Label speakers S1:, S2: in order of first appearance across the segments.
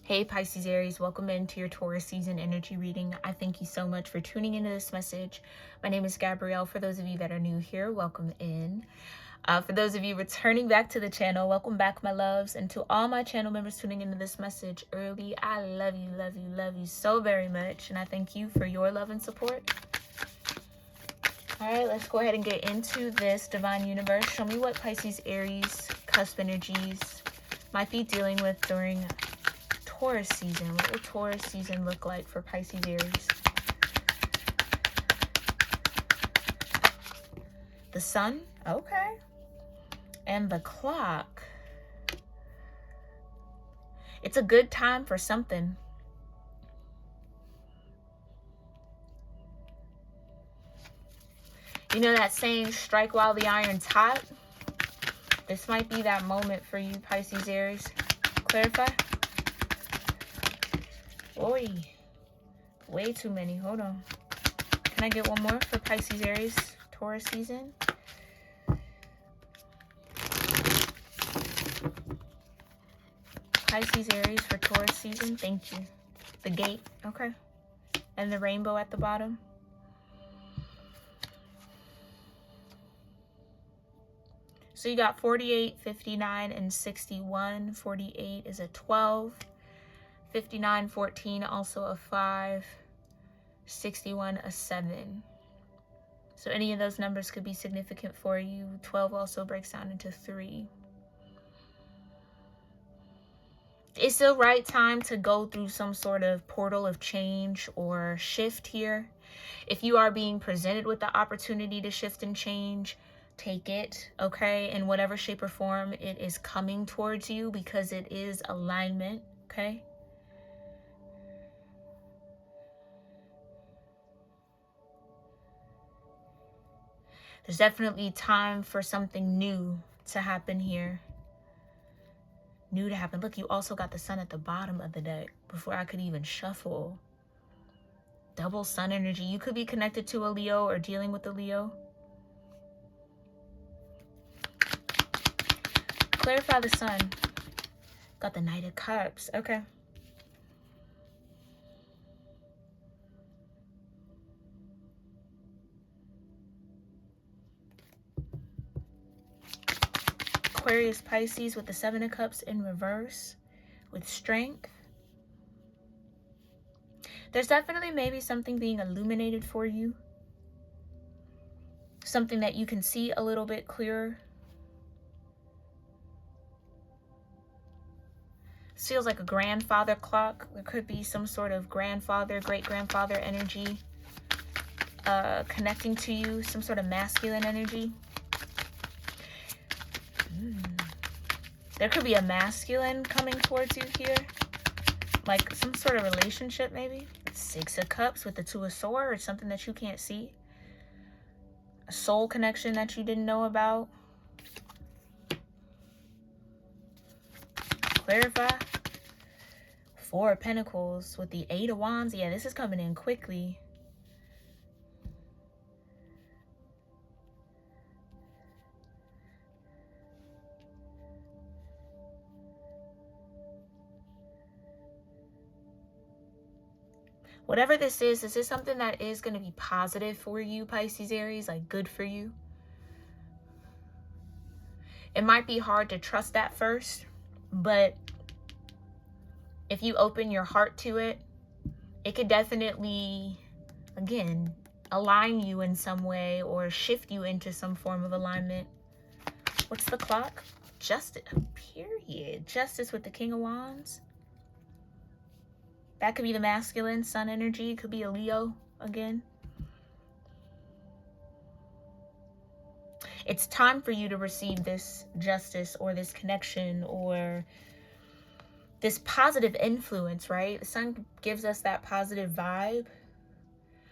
S1: Hey Pisces Aries, welcome into your Taurus season energy reading. I thank you so much for tuning into this message. My name is Gabrielle. For those of you that are new here, welcome in. For those of you returning back to the channel, welcome back, my loves. And to all my channel members tuning into this message early, I love you, love you, love you so very much. And I thank you for your love and support. All right, let's go ahead and get into this. Divine Universe, show me what Pisces Aries cusp energies might be dealing with during Taurus season. What will Taurus season look like for Pisces Aries? The sun, okay. And the clock. It's a good time for something. You know that saying, strike while the iron's hot? This might be that moment for you, Pisces Aries. Clarify. Oi, way too many. Hold on. Can I get one more for Pisces Aries Taurus season? Pisces Aries for Taurus season. Thank you. The gate. Okay. And the rainbow at the bottom. So you got 48, 59, and 61. 48 is a 12. 59, 14, also a 5. 61, a 7. So any of those numbers could be significant for you. 12 also breaks down into 3. It's the right time to go through some sort of portal of change or shift here. If you are being presented with the opportunity to shift and change, take it, okay? In whatever shape or form it is coming towards you, because it is alignment, okay? There's definitely time for something new to happen here. New to happen. Look, you also got the sun at the bottom of the deck before I could even shuffle. Double sun energy. You could be connected to a Leo or dealing with a Leo. Clarify the sun. Got the Knight of Cups. Okay. Aquarius Pisces with the 7 of Cups in reverse with strength. There's definitely maybe something being illuminated for you. Something that you can see a little bit clearer. This feels like a grandfather clock. There could be some sort of grandfather, great-grandfather energy connecting to you. Some sort of masculine energy. There could be a masculine coming towards you here. Like some sort of relationship maybe. 6 of Cups with the 2 of Swords. Something that you can't see. A soul connection that you didn't know about. Clarify. 4 of Pentacles with the 8 of Wands. Yeah, this is coming in quickly. Whatever this is something that is going to be positive for you, Pisces Aries, like good for you. It might be hard to trust that first, but if you open your heart to it, it could definitely, again, align you in some way or shift you into some form of alignment. What's the clock? Justice, period. Justice with the King of Wands. That could be the masculine sun energy. It could be a Leo again. It's time for you to receive this justice or this connection or this positive influence, right? The sun gives us that positive vibe.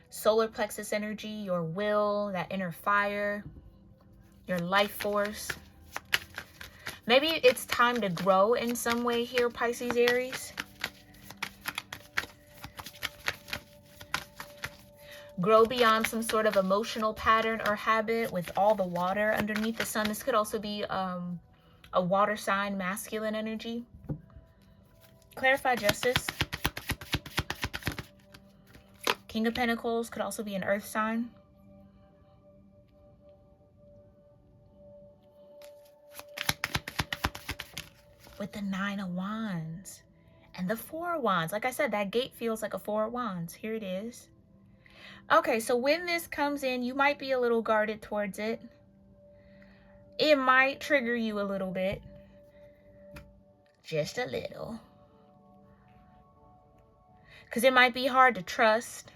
S1: Solar plexus energy, your will, that inner fire, your life force. Maybe it's time to grow in some way here, Pisces Aries. Grow beyond some sort of emotional pattern or habit with all the water underneath the sun. This could also be a water sign, masculine energy. Clarify justice. King of Pentacles could also be an earth sign. With the 9 of Wands and the 4 of Wands. Like I said, that gate feels like a 4 of Wands. Here it is. Okay, so when this comes in, you might be a little guarded towards it. It might trigger you a little bit. Just a little. Because it might be hard to trust.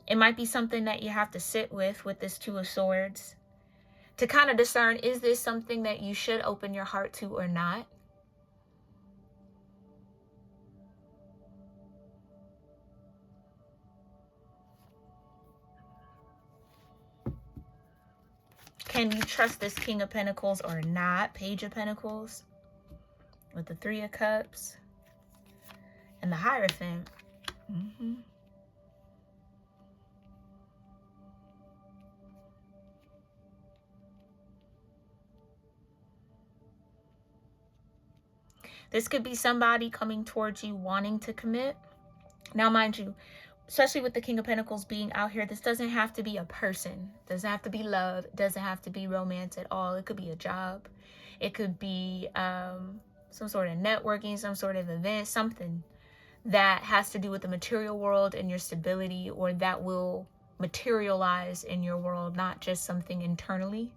S1: It might be something that you have to sit with this 2 of Swords. To kind of discern, is this something that you should open your heart to or not? Can you trust this King of Pentacles or not? Page of Pentacles with the 3 of Cups and the Hierophant. This could be somebody coming towards you wanting to commit. Now, mind you, especially with the King of Pentacles being out here, this doesn't have to be a person. It doesn't have to be love. It doesn't have to be romance at all. It could be a job. It could be some sort of networking, some sort of event, something that has to do with the material world and your stability, or that will materialize in your world, not just something internally.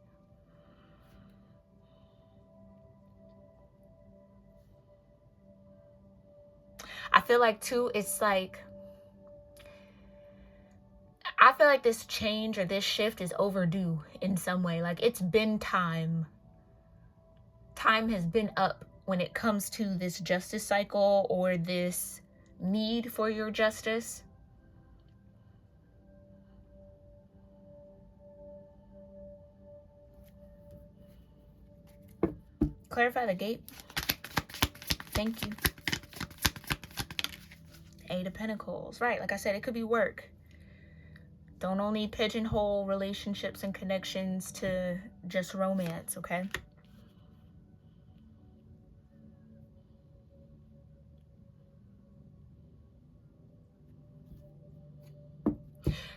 S1: I feel like too, it's like, I feel like this change or this shift is overdue in some way. Like it's been time. Time has been up when it comes to this justice cycle or this need for your justice. Clarify the gate. Thank you. 8 of Pentacles. Right, like I said, it could be work. Don't only pigeonhole relationships and connections to just romance, okay?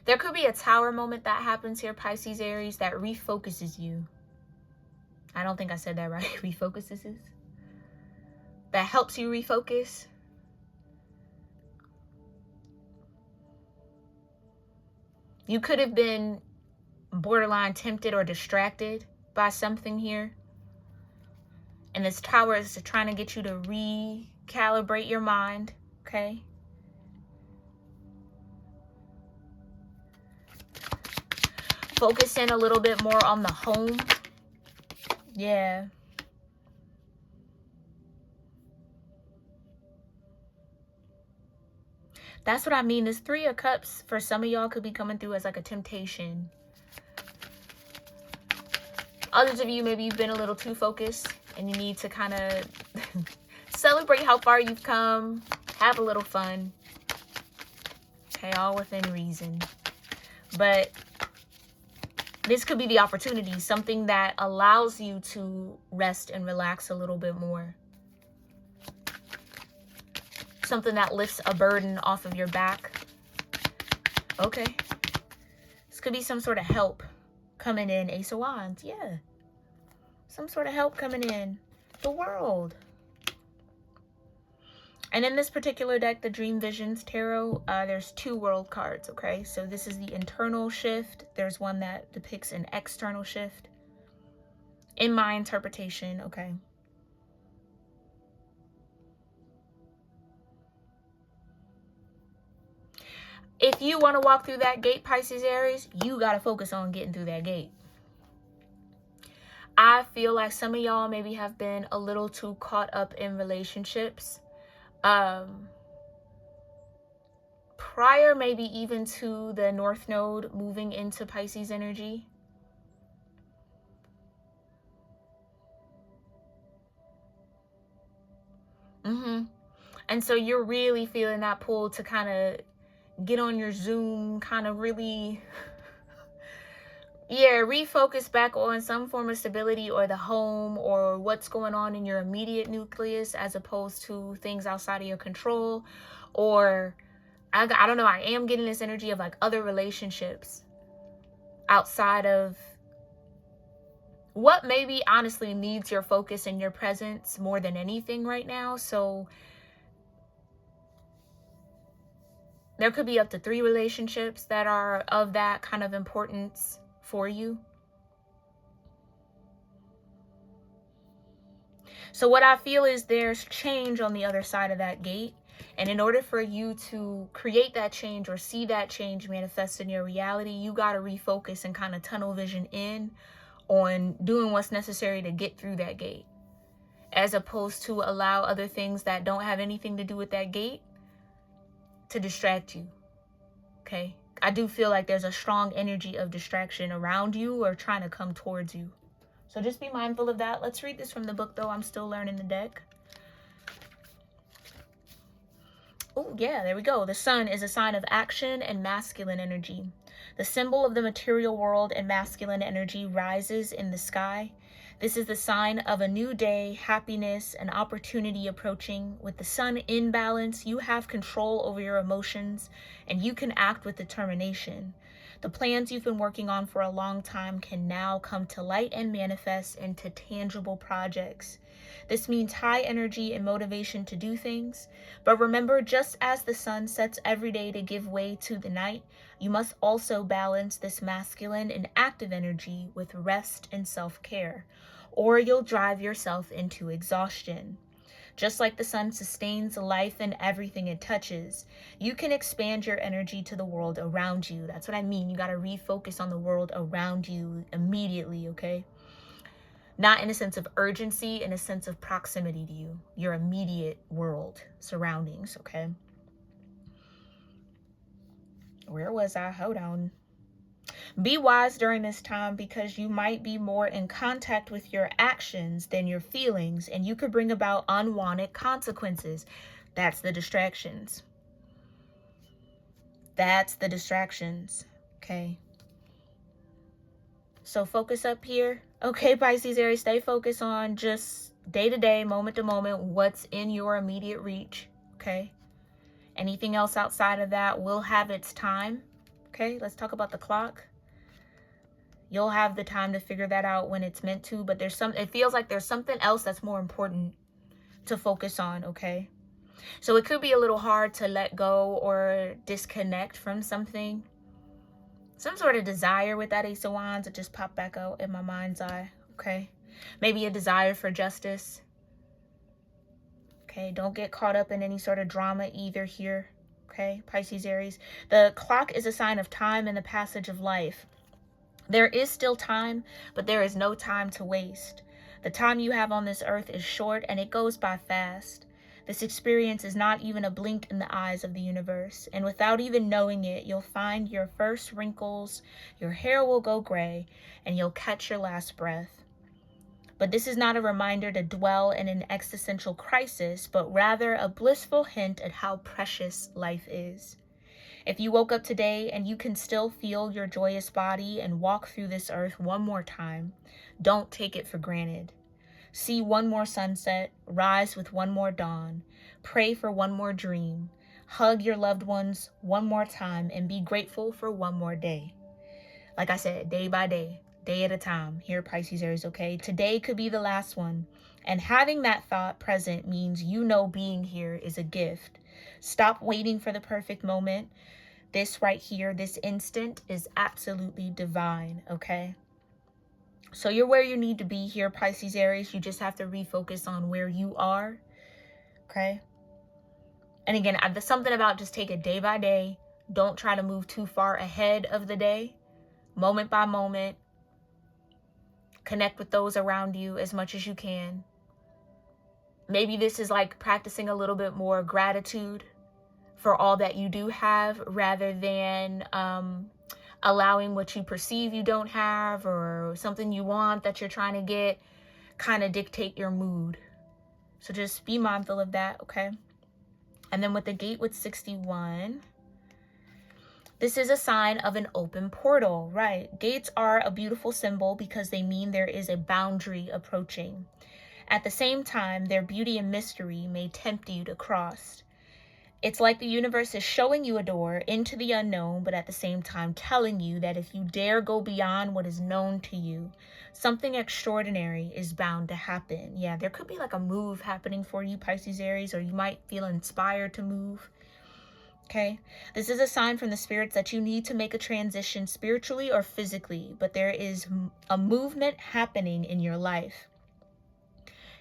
S1: There could be a tower moment that happens here, Pisces, Aries, that refocuses you. I don't think I said that right. Refocuses. That helps you refocus. You could have been borderline tempted or distracted by something here. And this tower is trying to get you to recalibrate your mind, okay? Focus in a little bit more on the home. Yeah. That's what I mean. This 3 of Cups for some of y'all could be coming through as like a temptation. Others of you, maybe you've been a little too focused and you need to kind of celebrate how far you've come. Have a little fun. Okay, all within reason. But this could be the opportunity. Something that allows you to rest and relax a little bit more. Something that lifts a burden off of your back. Okay. This could be some sort of help coming in. Ace of Wands. Yeah. Some sort of help coming in. The World. And in this particular deck, the Dream Visions Tarot, there's 2 World cards, okay? So this is the internal shift. There's one that depicts an external shift. In my interpretation, okay? If you want to walk through that gate, Pisces, Aries, you got to focus on getting through that gate. I feel like some of y'all maybe have been a little too caught up in relationships. Prior maybe even to the North Node moving into Pisces energy. And so you're really feeling that pull to kind of get on your Zoom, kind of really Yeah, refocus back on some form of stability or the home or what's going on in your immediate nucleus as opposed to things outside of your control. Or I don't know, I am getting this energy of like other relationships outside of what maybe honestly needs your focus and your presence more than anything right now. So there could be up to 3 relationships that are of that kind of importance for you. So what I feel is there's change on the other side of that gate. And in order for you to create that change or see that change manifest in your reality, you got to refocus and kind of tunnel vision in on doing what's necessary to get through that gate, as opposed to allow other things that don't have anything to do with that gate to distract you. Okay? I do feel like there's a strong energy of distraction around you or trying to come towards you. So just be mindful of that. Let's read this from the book, though. I'm still learning the deck. Oh, yeah, there we go. The sun is a sign of action and masculine energy. The symbol of the material world and masculine energy rises in the sky. This is the sign of a new day, happiness, and opportunity approaching. With the sun in balance, you have control over your emotions, and you can act with determination. The plans you've been working on for a long time can now come to light and manifest into tangible projects. This means high energy and motivation to do things. But remember, just as the sun sets every day to give way to the night, you must also balance this masculine and active energy with rest and self-care, or you'll drive yourself into exhaustion. Just like the sun sustains life and everything it touches, you can expand your energy to the world around you. That's what I mean. You got to refocus on the world around you immediately, okay? Not in a sense of urgency, in a sense of proximity to you, your immediate world, surroundings, okay? Where was I? Hold on. Be wise during this time because you might be more in contact with your actions than your feelings, and you could bring about unwanted consequences. That's the distractions. That's the distractions, okay? So focus up here. Okay, Pisces, Aries, stay focused on just day to day, moment to moment, what's in your immediate reach, okay? Anything else outside of that will have its time, okay? Let's talk about the clock. You'll have the time to figure that out when it's meant to, but it feels like there's something else that's more important to focus on, okay? So it could be a little hard to let go or disconnect from something. Some sort of desire with that Ace of Wands that just popped back out in my mind's eye, okay? Maybe a desire for justice. Okay, don't get caught up in any sort of drama either here, okay, Pisces, Aries. The clock is a sign of time and the passage of life. There is still time, but there is no time to waste. The time you have on this earth is short and it goes by fast. This experience is not even a blink in the eyes of the universe, and without even knowing it, you'll find your first wrinkles, your hair will go gray, and you'll catch your last breath. But this is not a reminder to dwell in an existential crisis, but rather a blissful hint at how precious life is. If you woke up today and you can still feel your joyous body and walk through this earth one more time, don't take it for granted. See one more sunset, rise with one more dawn, pray for one more dream, hug your loved ones one more time, and be grateful for one more day. Like I said, day by day, day at a time. Here, Pisces, Aries, okay? Today could be the last one. And having that thought present means you know being here is a gift. Stop waiting for the perfect moment. This right here, this instant is absolutely divine, okay? So you're where you need to be here, Pisces, Aries. You just have to refocus on where you are, okay? And again, there's something about just take it day by day. Don't try to move too far ahead of the day. Moment by moment. Connect with those around you as much as you can. Maybe this is like practicing a little bit more gratitude for all that you do have rather than allowing what you perceive you don't have or something you want that you're trying to get kind of dictate your mood. So just be mindful of that, okay? And then with the gate with 61, This is a sign of an open portal, right? Gates are a beautiful symbol because they mean there is a boundary approaching. At the same time, their beauty and mystery may tempt you to cross. It's like the universe is showing you a door into the unknown, but at the same time telling you that if you dare go beyond what is known to you, something extraordinary is bound to happen. Yeah, there could be like a move happening for you, Pisces Aries, or you might feel inspired to move. Okay, this is a sign from the spirits that you need to make a transition spiritually or physically, but there is a movement happening in your life.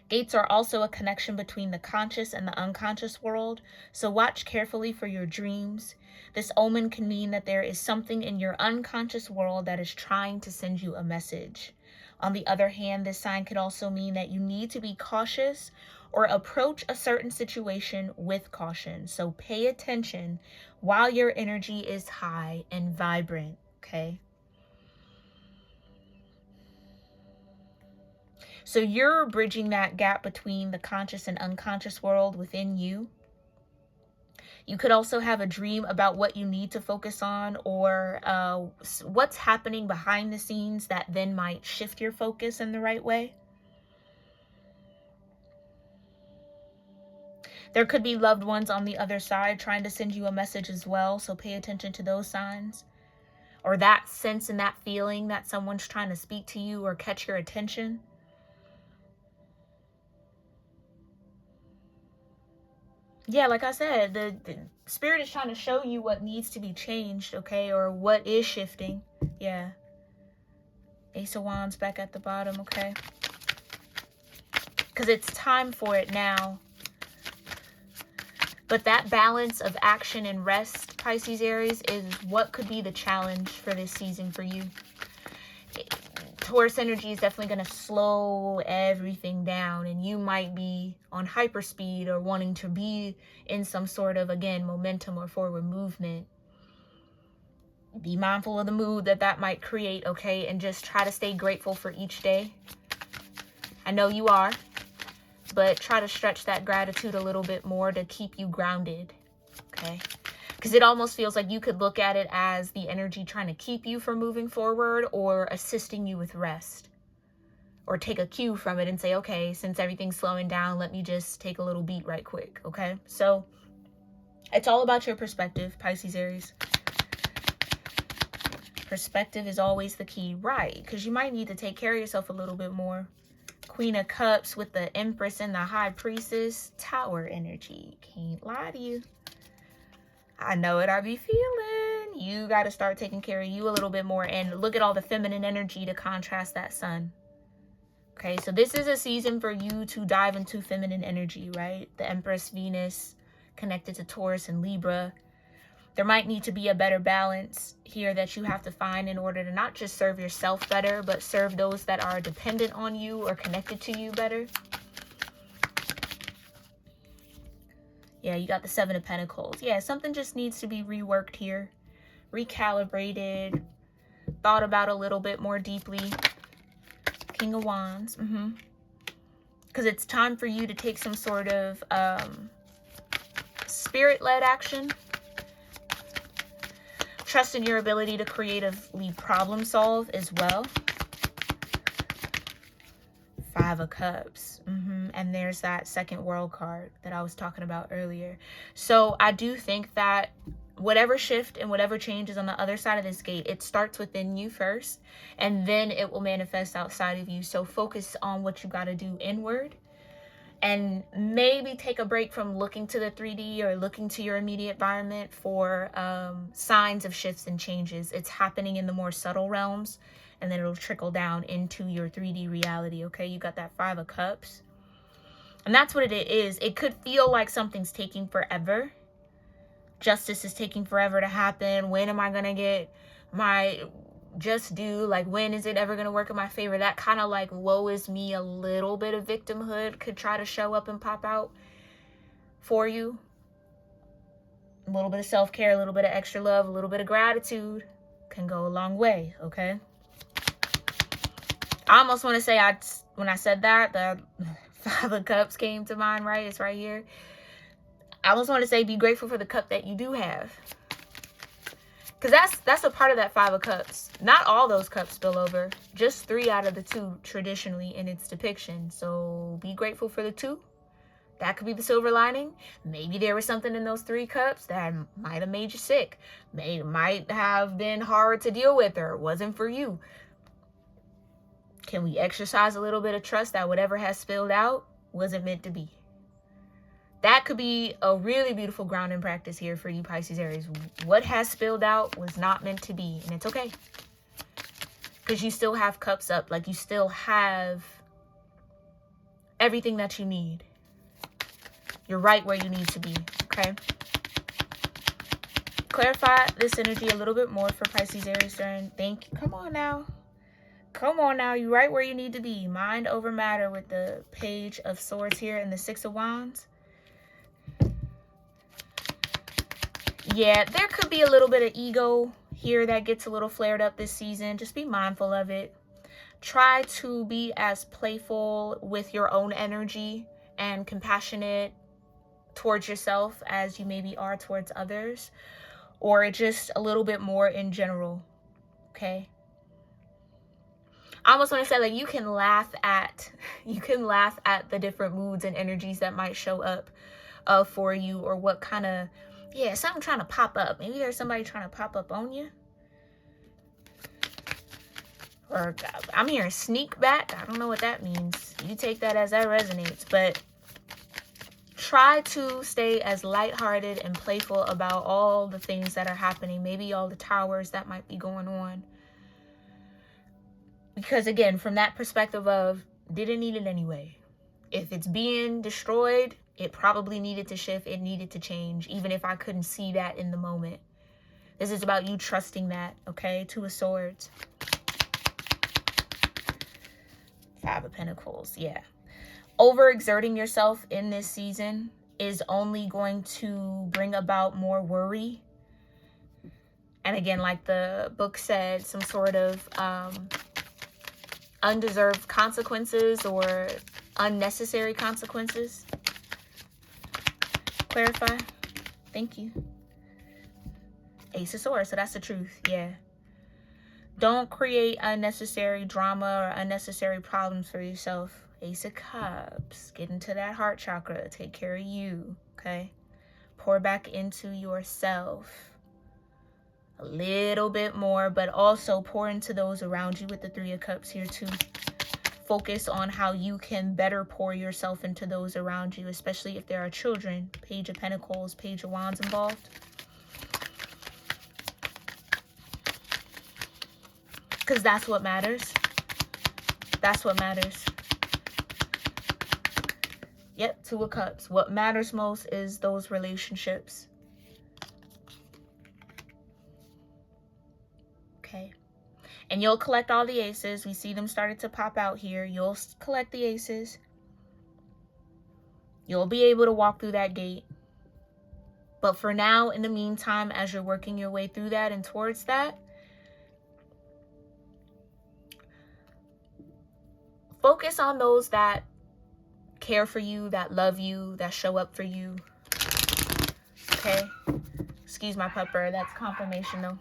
S1: Gates are also a connection between the conscious and the unconscious world, so watch carefully for your dreams. This omen can mean that there is something in your unconscious world that is trying to send you a message. On the other hand, this sign could also mean that you need to be cautious or approach a certain situation with caution. So pay attention while your energy is high and vibrant, okay? So you're bridging that gap between the conscious and unconscious world within you. You could also have a dream about what you need to focus on, or what's happening behind the scenes that then might shift your focus in the right way. There could be loved ones on the other side trying to send you a message as well, so pay attention to those signs. Or that sense and that feeling that someone's trying to speak to you or catch your attention. Yeah, like I said, the spirit is trying to show you what needs to be changed, okay? Or what is shifting. Yeah. Ace of Wands back at the bottom, okay? Because it's time for it now. But that balance of action and rest, Pisces Aries, is what could be the challenge for this season for you. Taurus energy is definitely going to slow everything down, and you might be on hyperspeed or wanting to be in some sort of, again, momentum or forward movement. Be mindful of the mood that might create, okay? And just try to stay grateful for each day. I know you are, but try to stretch that gratitude a little bit more to keep you grounded, okay? Because it almost feels like you could look at it as the energy trying to keep you from moving forward or assisting you with rest. Or take a cue from it and say, okay, since everything's slowing down, let me just take a little beat right quick, okay? So it's all about your perspective, Pisces Aries. Perspective is always the key, right? Because you might need to take care of yourself a little bit more. Queen of Cups with the Empress and the High Priestess. Tower energy. Can't lie to you. I know what I be feeling. You got to start taking care of you a little bit more. And look at all the feminine energy to contrast that sun. Okay, so this is a season for you to dive into feminine energy, right? The Empress, Venus, connected to Taurus and Libra. There might need to be a better balance here that you have to find in order to not just serve yourself better, but serve those that are dependent on you or connected to you better. Yeah, you got the Seven of Pentacles. Yeah, something just needs to be reworked here. Recalibrated. Thought about a little bit more deeply. King of Wands. Because it's time for you to take some sort of spirit-led action. Trust in your ability to creatively problem solve as well. Five of Cups. And there's that second world card that I was talking about earlier. So I do think that whatever shift and whatever change is on the other side of this gate, it starts within you first, and then it will manifest outside of you. So focus on what you got to do inward, and maybe take a break from looking to the 3D or looking to your immediate environment for signs of shifts and changes. It's happening in the more subtle realms, and then it'll trickle down into your 3D reality, okay? You got that Five of Cups. And that's what it is. It could feel like something's taking forever. Justice is taking forever to happen. When am I going to get my just due? Like, when is it ever going to work in my favor? That kind of like woe is me, a little bit of victimhood could try to show up and pop out for you. A little bit of self-care, a little bit of extra love, a little bit of gratitude can go a long way, okay? I almost want to say, when I said that, the Five of Cups came to mind, right? It's right here. I almost want to say, be grateful for the cup that you do have. Because that's a part of that Five of Cups. Not all those cups spill over. Just 3 out of the 2 traditionally in its depiction. So be grateful for the 2. That could be the silver lining. Maybe there was something in those 3 cups that might have made you sick. Might have been hard to deal with or wasn't for you. Can we exercise a little bit of trust that whatever has spilled out wasn't meant to be? That could be a really beautiful grounding practice here for you, Pisces Aries. What has spilled out was not meant to be, and it's okay. Because you still have cups up. Like, you still have everything that you need. You're right where you need to be, okay? Clarify this energy a little bit more for Pisces Aries during. Thank you. Come on now. Come on now. You're right where you need to be. Mind over matter with the Page of Swords here and the 6 of Wands. Yeah, there could be a little bit of ego here that gets a little flared up this season. Just be mindful of it. Try to be as playful with your own energy and compassionate towards yourself as you maybe are towards others, or just a little bit more in general, okay? I almost want to say, like, you can laugh at the different moods and energies that might show up for you, or what kind of, yeah, something trying to pop up. Maybe there's somebody trying to pop up on you. Or I'm hearing sneak back. I don't know what that means. You take that as that resonates. But try to stay as lighthearted and playful about all the things that are happening. Maybe all the towers that might be going on. Because again, from that perspective of, didn't need it anyway. If it's being destroyed, it probably needed to shift. It needed to change, even if I couldn't see that in the moment. This is about you trusting that, okay? 2 of Swords. 5 of Pentacles, yeah. Overexerting yourself in this season is only going to bring about more worry. And again, like the book said, some sort of undeserved consequences or unnecessary consequences. Clarify. Thank you. Ace of Swords, so that's the truth, yeah. Don't create unnecessary drama or unnecessary problems for yourself. Ace of Cups. Get into that heart chakra. Take care of you, okay? Pour back into yourself a little bit more, but also pour into those around you with the 3 of Cups here too. Focus on how you can better pour yourself into those around you, especially if there are children. Page of Pentacles, Page of Wands involved. Because that's what matters. That's what matters. Yep, 2 of Cups. What matters most is those relationships. Okay. And you'll collect all the aces. We see them started to pop out here. You'll collect the aces. You'll be able to walk through that gate. But for now, in the meantime, as you're working your way through that and towards that, focus on those that care for you, that love you, that show up for you. Okay? Excuse my pupper. That's confirmation though.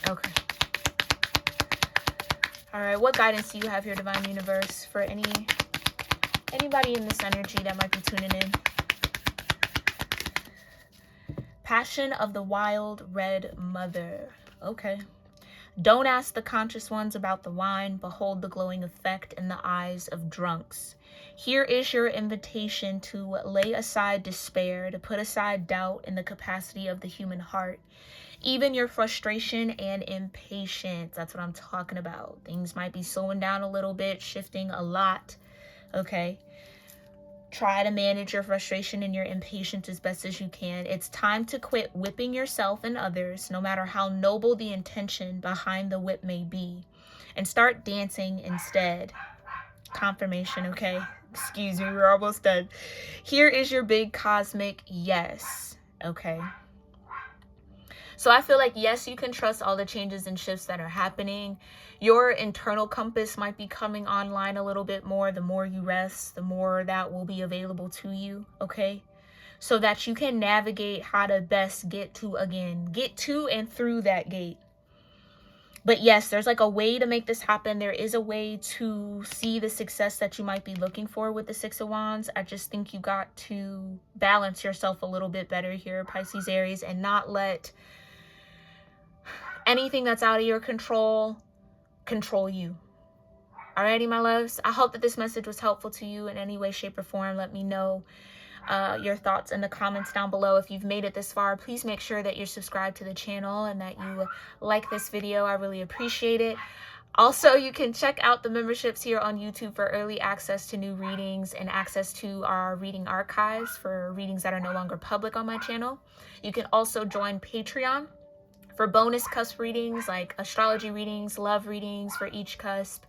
S1: Okay. All right. What guidance do you have here, Divine Universe, for anybody in this energy that might be tuning in? Passion of the Wild Red Mother. Okay. Don't ask the conscious ones about the wine. Behold the glowing effect in the eyes of drunks. Here is your invitation to lay aside despair, to put aside doubt in the capacity of the human heart. Even your frustration and impatience. That's what I'm talking about. Things might be slowing down a little bit, shifting a lot. Okay. Try to manage your frustration and your impatience as best as you can. It's time to quit whipping yourself and others, no matter how noble the intention behind the whip may be, and start dancing instead. Confirmation, okay? Excuse me, we're almost done. Here is your big cosmic yes, okay? So I feel like, yes, you can trust all the changes and shifts that are happening. Your internal compass might be coming online a little bit more. The more you rest, the more that will be available to you, okay? So that you can navigate how to best get to and through that gate. But yes, there's like a way to make this happen. There is a way to see the success that you might be looking for with the Six of Wands. I just think you got to balance yourself a little bit better here, Pisces, Aries, and not let anything that's out of your control you. Alrighty, my loves. I hope that this message was helpful to you in any way, shape, or form. Let me know your thoughts in the comments down below. If you've made it this far, please make sure that you're subscribed to the channel and that you like this video. I really appreciate it. Also, you can check out the memberships here on YouTube for early access to new readings and access to our reading archives for readings that are no longer public on my channel. You can also join Patreon for bonus cusp readings, like astrology readings, love readings for each cusp,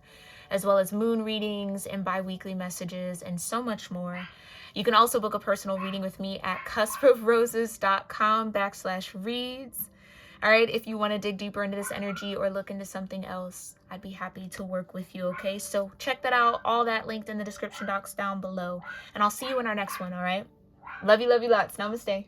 S1: as well as moon readings and bi-weekly messages and so much more. You can also book a personal reading with me at cuspofroses.com/reads. All right, if you want to dig deeper into this energy or look into something else, I'd be happy to work with you, okay? So check that out. All that linked in the description box down below. And I'll see you in our next one, all right? Love you lots. Namaste.